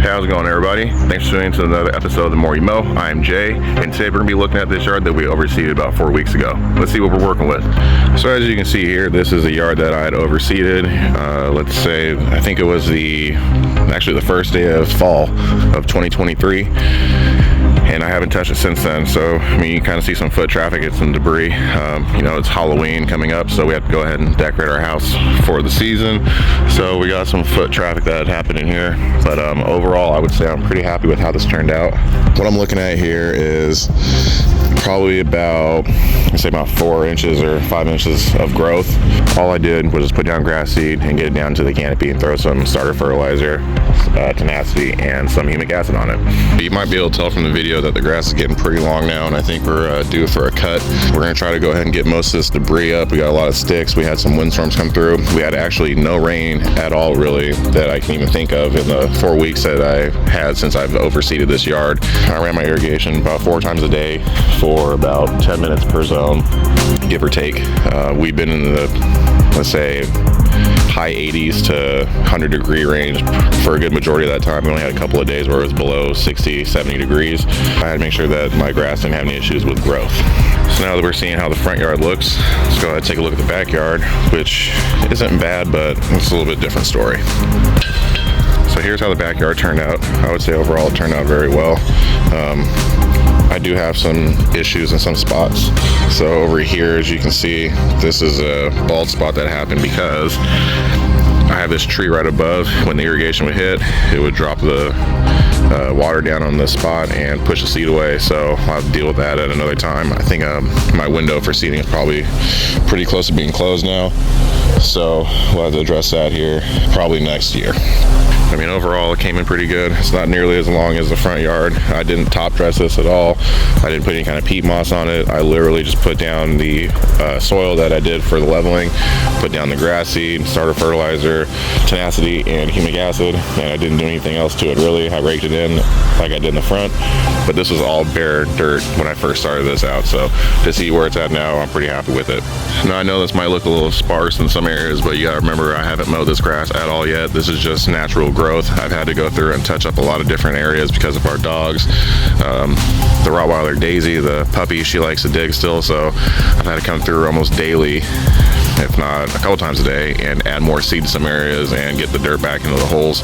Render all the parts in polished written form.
How's it going, everybody? Thanks for tuning in to another episode of The More You Mow. I'm Jay, and today we're going to be looking at this yard that we overseeded about 4 weeks ago. Let's see what we're working with. So as you can see here, this is a yard that I had overseeded. Let's say, I think it was actually the first day of fall of 2023. And I haven't touched it since then. So, I mean, you kind of see some foot traffic and some debris. You know, it's Halloween coming up, so we have to go ahead and decorate our house for the season. So we got some foot traffic that had happened in here. But overall, I would say I'm pretty happy with how this turned out. What I'm looking at here is probably about 4 inches or 5 inches of growth. All I did was just put down grass seed and get it down to the canopy and throw some starter fertilizer, tenacity, and some humic acid on it. You might be able to tell from the video that the grass is getting pretty long now, and I think we're due for a cut. We're going to try to go ahead and get most of this debris up. We got a lot of sticks. We had some windstorms come through. We had actually no rain at all, really, that I can even think of in the 4 weeks that I had since I've overseeded this yard. I ran my irrigation about 4 times a day for about 10 minutes per zone, give or take. We've been in the, let's say, high 80s to 100 degree range for a good majority of that time. We only had a couple of days where it was below 60, 70 degrees. I had to make sure that my grass didn't have any issues with growth. So now that we're seeing how the front yard looks, let's go ahead and take a look at the backyard, which isn't bad, but it's a little bit different story. So here's how the backyard turned out. I would say overall it turned out very well. I do have some issues in some spots. So over here, as you can see, this is a bald spot that happened because I have this tree right above. When the irrigation would hit, it would drop the water down on this spot and push the seed away. So I'll have to deal with that at another time. I think my window for seeding is probably pretty close to being closed now. So we'll have to address that here probably next year. I mean, overall, it came in pretty good. It's not nearly as long as the front yard. I didn't top dress this at all. I didn't put any kind of peat moss on it. I literally just put down the soil that I did for the leveling, put down the grass seed, starter fertilizer, tenacity, and humic acid, and I didn't do anything else to it, really. I raked it in like I did in the front, but this was all bare dirt when I first started this out. So to see where it's at now, I'm pretty happy with it. Now, I know this might look a little sparse in some areas, but you gotta remember, I haven't mowed this grass at all yet. This is just natural growth. I've had to go through and touch up a lot of different areas because of our dogs. The Rottweiler Daisy, the puppy, she likes to dig still, so I've had to come through almost daily, if not a couple times a day, and add more seed to some areas and get the dirt back into the holes.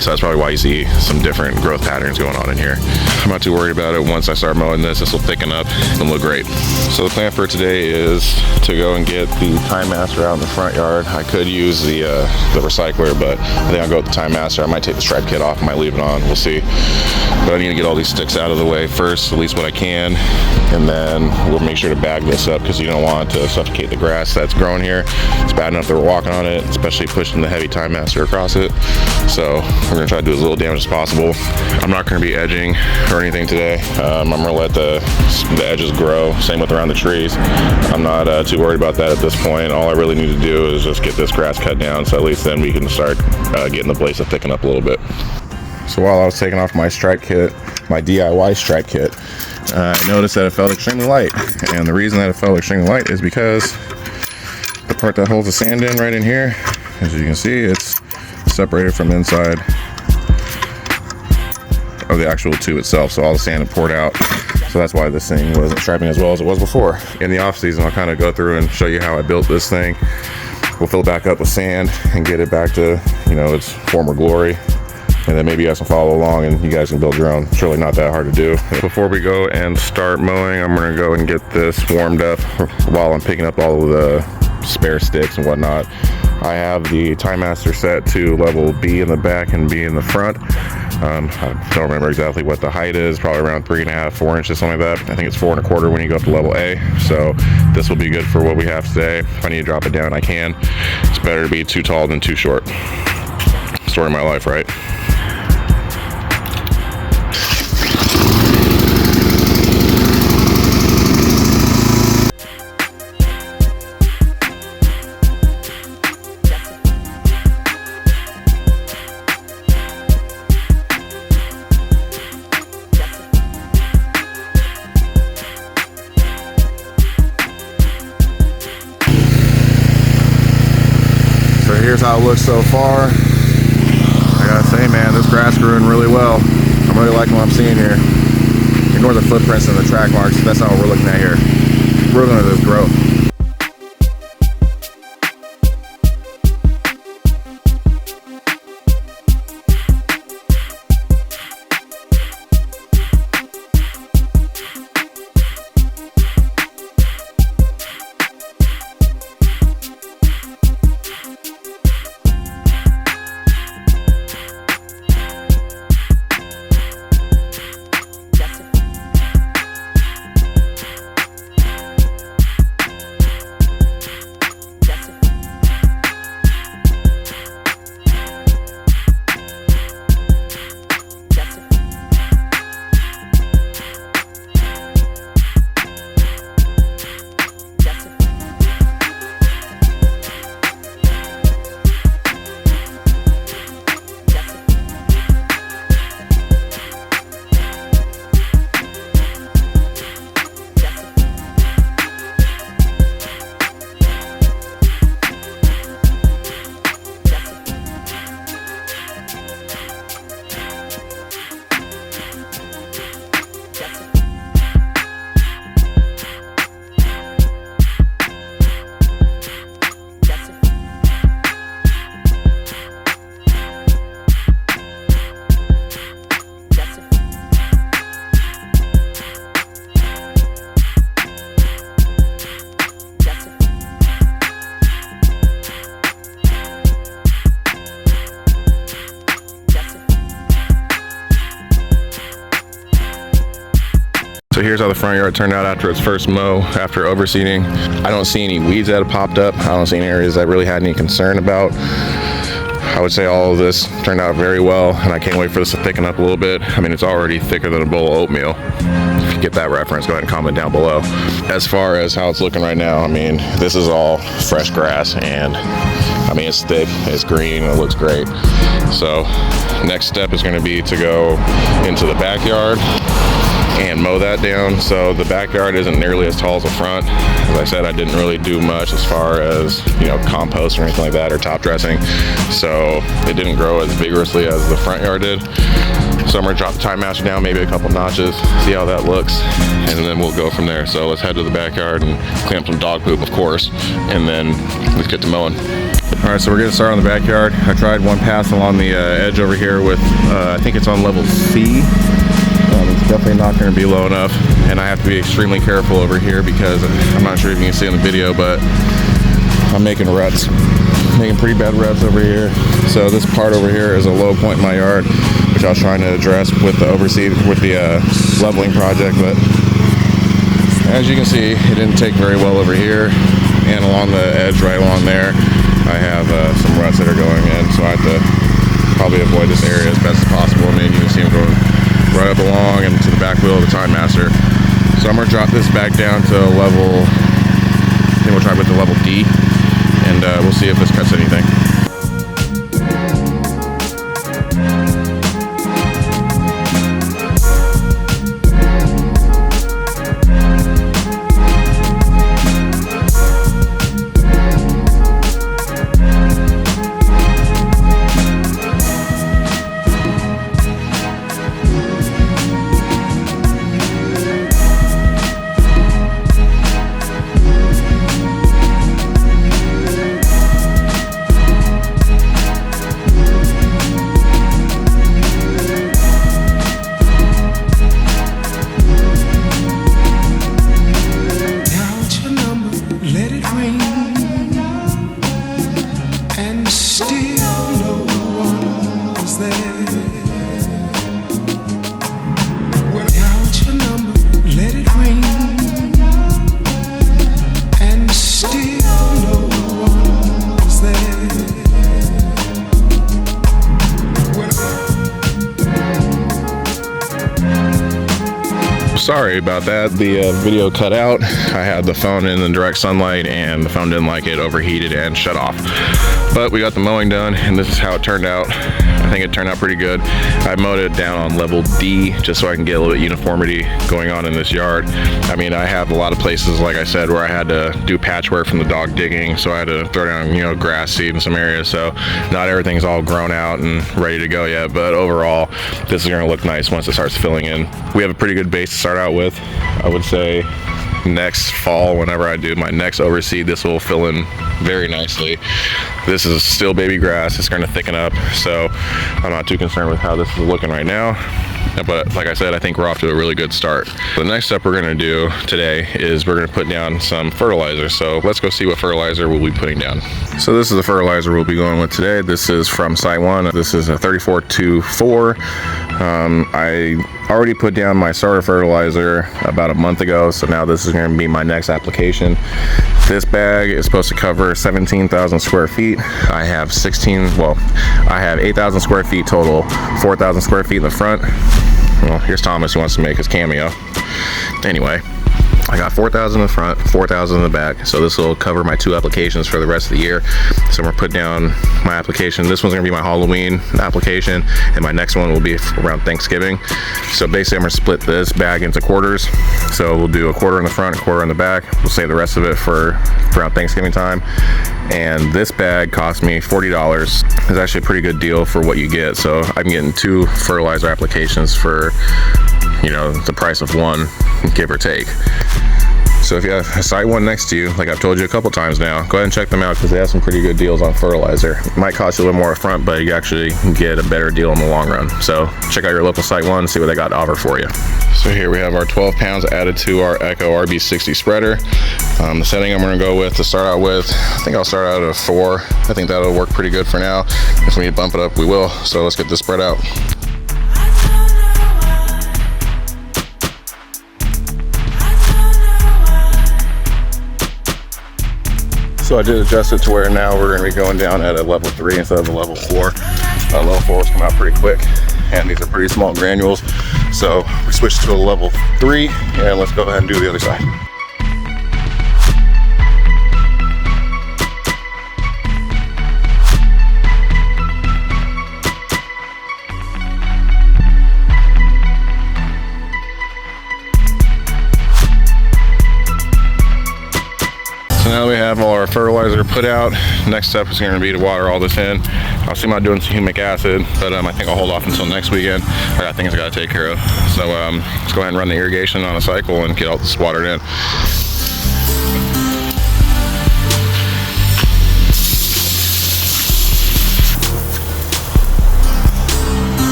So that's probably why you see some different growth patterns going on in here. I'm not too worried about it. Once I start mowing this will thicken up and look great. So the plan for today is to go and get the Time Master out in the front yard. I could use the recycler, but I think I'll go with the Time Master. I might take the stripe kit off, I might leave it on, we'll see. But I need to get all these sticks out of the way first, at least what I can, and then we'll make sure to bag this up because you don't want to suffocate the grass that's growing here. It's bad enough that we're walking on it, especially pushing the heavy Time Master across it. So we're gonna try to do as little damage as possible. I'm not gonna be edging or anything today. I'm gonna let the edges grow, same with around the trees. I'm not too worried about that at this point. All I really need to do is just get this grass cut down, so at least then we can start getting the place to thicken up a little bit. So while I was taking off my stripe kit, my DIY stripe kit, I noticed that it felt extremely light. And the reason that it felt extremely light is because the part that holds the sand in right in here, as you can see, it's separated from the inside of the actual tube itself. So all the sand had poured out. So that's why this thing wasn't striping as well as it was before. In the off season, I'll kind of go through and show you how I built this thing. We'll fill it back up with sand and get it back to, you know, its former glory. And then maybe you guys can follow along and you guys can build your own. It's really not that hard to do. Before we go and start mowing, I'm gonna go and get this warmed up while I'm picking up all of the spare sticks and whatnot. I have the Time Master set to level B in the back and B in the front. I don't remember exactly what the height is, probably around 3.5, 4 inches, something like that. I think it's 4.25 when you go up to level A. So this will be good for what we have today. If I need to drop it down, I can. It's better to be too tall than too short. Story of my life, right? Here's how it looks so far. I gotta say, Hey man, this grass growing really well. I'm really liking what I'm seeing here. Ignore the footprints and the track marks. That's not what we're looking at here. We're looking at this growth. So here's how the front yard turned out after its first mow, after overseeding. I don't see any weeds that have popped up. I don't see any areas I really had any concern about. I would say all of this turned out very well, and I can't wait for this to thicken up a little bit. I mean, it's already thicker than a bowl of oatmeal. If you get that reference, go ahead and comment down below. As far as how it's looking right now, I mean, this is all fresh grass, and I mean, it's thick, it's green, it looks great. So next step is gonna be to go into the backyard and mow that down. So the backyard isn't nearly as tall as the front. As I said, I didn't really do much as far as, you know, compost or anything like that, or top dressing. So it didn't grow as vigorously as the front yard did. So I'm gonna drop the Time Master down, maybe a couple notches, see how that looks, and then we'll go from there. So let's head to the backyard and clean up some dog poop, of course, and then let's get to mowing. All right, so we're getting started on the backyard. I tried one pass along the edge over here with, I think it's on level C. It's definitely not going to be low enough, and I have to be extremely careful over here because I'm not sure if you can see in the video, but I'm making ruts, making pretty bad ruts over here. So this part over here is a low point in my yard, which I was trying to address with the leveling project, but as you can see, it didn't take very well over here, and along the edge right along there, I have some ruts that are going in, so I have to probably avoid this area as best as possible. I mean, you can see them going right up along and to the back wheel of the Time Master. So I'm gonna drop this back down to level, I think we'll try with the level D, and we'll see if this cuts anything. Sorry about that, the video cut out. I had the phone in the direct sunlight and the phone didn't like it, overheated and shut off. But we got the mowing done and this is how it turned out. I think it turned out pretty good. I mowed it down on level D just so I can get a little bit of uniformity going on in this yard. I mean, I have a lot of places, like I said, where I had to do patchwork from the dog digging, so I had to throw down, you know, grass seed in some areas, so not everything's all grown out and ready to go yet, but overall this is going to look nice once it starts filling in. We have a pretty good base to start out with. I would say next fall, whenever I do my next overseed, this will fill in very nicely. This is still baby grass. It's going to thicken up, so I'm not too concerned with how this is looking right now. But like I said, I think we're off to a really good start. The next step we're going to do today is we're going to put down some fertilizer. So let's go see what fertilizer we'll be putting down. So this is the fertilizer we'll be going with today. This is from Site 1. This is a 3424. I already put down my starter fertilizer about a month ago, so now this is going to be my next application. This bag is supposed to cover 17,000 square feet. I have 8,000 square feet total, 4,000 square feet in the front. Well, here's Thomas who wants to make his cameo. Anyway, I got 4,000 in the front, 4,000 in the back, so this will cover my 2 applications for the rest of the year. So I'm gonna put down my application. This one's gonna be my Halloween application, and my next one will be around Thanksgiving. So basically I'm gonna split this bag into quarters. So we'll do a quarter in the front, a quarter in the back. We'll save the rest of it for around Thanksgiving time. And this bag cost me $40. It's actually a pretty good deal for what you get. So I'm getting 2 fertilizer applications for, you know, the price of one, give or take. So if you have a Site 1 next to you, like I've told you a couple times now, go ahead and check them out because they have some pretty good deals on fertilizer. It might cost you a little more up front, but you actually get a better deal in the long run. So check out your local Site 1 and see what they got to offer for you. So here we have our 12 pounds added to our Echo RB60 spreader. The setting I'm going to go with to start out with, I think I'll start out at a 4. I think that'll work pretty good for now. If we need to bump it up, we will. So let's get this spread out. So I did adjust it to where now we're going to be going down at a level 3 instead of a level 4. Level 4s come out pretty quick, and these are pretty small granules. So we switched to a level 3, and let's go ahead and do the other side. So now we have all our fertilizer put out. Next step is going to be to water all this in. I was thinking about doing some humic acid, but I think I'll hold off until next weekend. I got things I got to take care of. So let's go ahead and run the irrigation on a cycle and get all this watered in.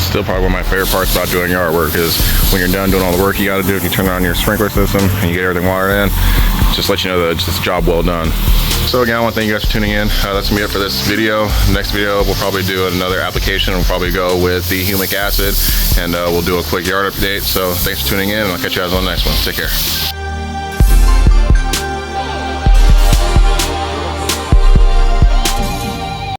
Still probably one of my favorite parts about doing yard work is when you're done doing all the work you got to do, and you turn on your sprinkler system and you get everything watered in, just let you know that it's just a job well done. So again, I want to thank you guys for tuning in. That's gonna be it for this video. Next video we'll probably do another application. We'll probably go with the humic acid, and we'll do a quick yard update. So thanks for tuning in, and I'll catch you guys on the next one. Take care.